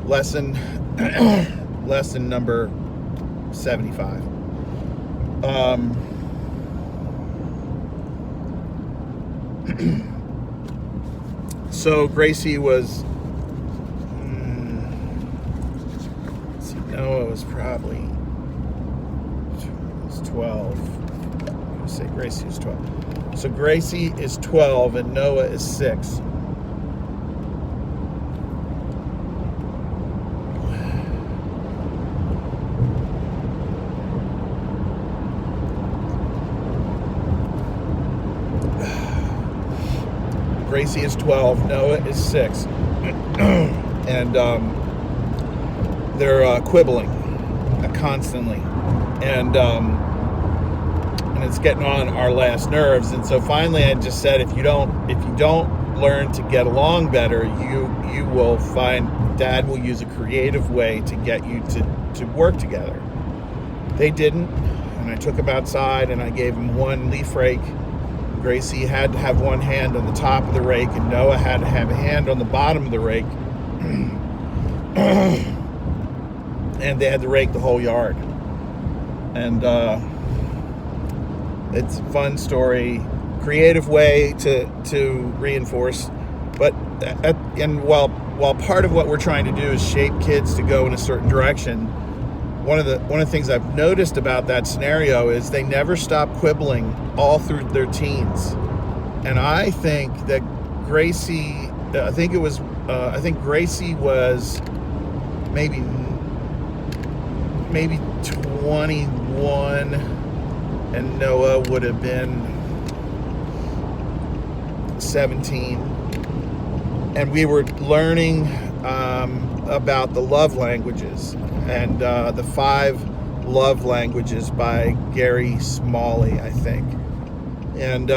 Lesson lesson number 75. So Gracie was, let's see, Noah was probably 12. I'm going to say Gracie was 12. So Gracie is 12 and Noah is 6. Gracie is 12, Noah is 6, and they're quibbling constantly, and it's getting on our last nerves. And so finally, I just said, if you don't learn to get along better, you will find Dad will use a creative way to get you to work together. They didn't, and I took them outside and I gave them one leaf rake. Gracie had to have one hand on the top of the rake, and Noah had to have a hand on the bottom of the rake. And they had to rake the whole yard. And it's a fun story, creative way to reinforce. But while part of what we're trying to do is shape kids to go in a certain direction, one of the things I've noticed about that scenario is they never stop quibbling all through their teens. And I think that Gracie, I think Gracie was maybe 21, and Noah would have been 17. And we were learning about the love languages, and the 5 love languages by Gary Smalley, I think. And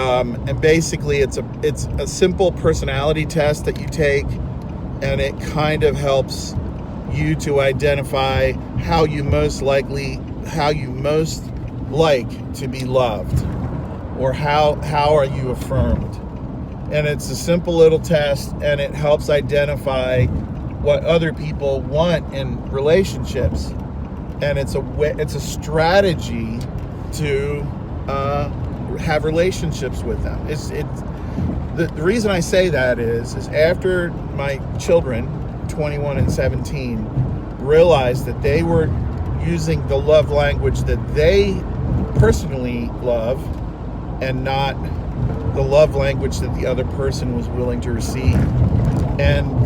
basically it's a simple personality test that you take, and it kind of helps you to identify how you most like to be loved, or how are you affirmed. And it's a simple little test, and it helps identify what other people want in relationships, and it's a strategy to have relationships with them. The reason I say that is after my children, 21 and 17, realized that they were using the love language that they personally love, and not the love language that the other person was willing to receive. And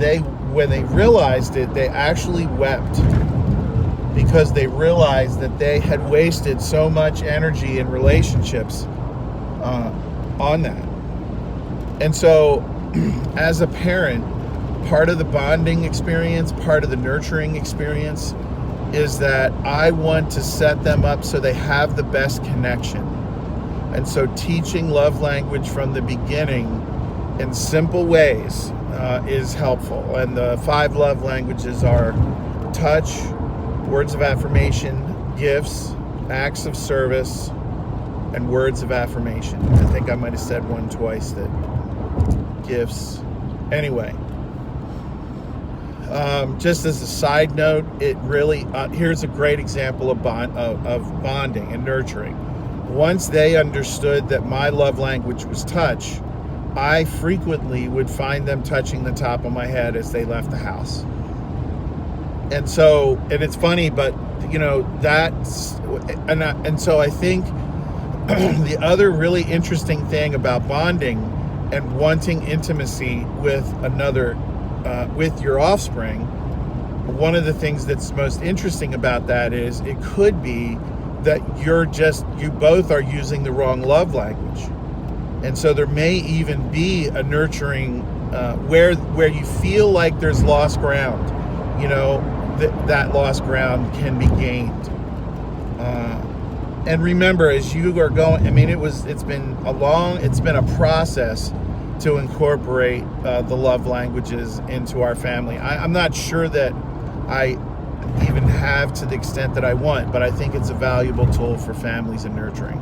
when they realized it, they actually wept, because they realized that they had wasted so much energy in relationships on that. And so as a parent, part of the bonding experience, part of the nurturing experience, is that I want to set them up so they have the best connection. And so teaching love language from the beginning in simple ways is helpful. And the 5 love languages are touch, words of affirmation, gifts, acts of service, and words of affirmation. I think I might have said one twice, that gifts. Anyway, just as a side note, it really here's a great example of bonding and nurturing. Once they understood that my love language was touch, I frequently would find them touching the top of my head as they left the house. And so, and it's funny, but so I think the other really interesting thing about bonding and wanting intimacy with with your offspring, one of the things that's most interesting about that is it could be that you both are using the wrong love language. And so there may even be a nurturing where you feel like there's lost ground, that lost ground can be gained. And remember, as you are going, it's been a process to incorporate the love languages into our family. I'm not sure that I even have to the extent that I want, but I think it's a valuable tool for families in nurturing.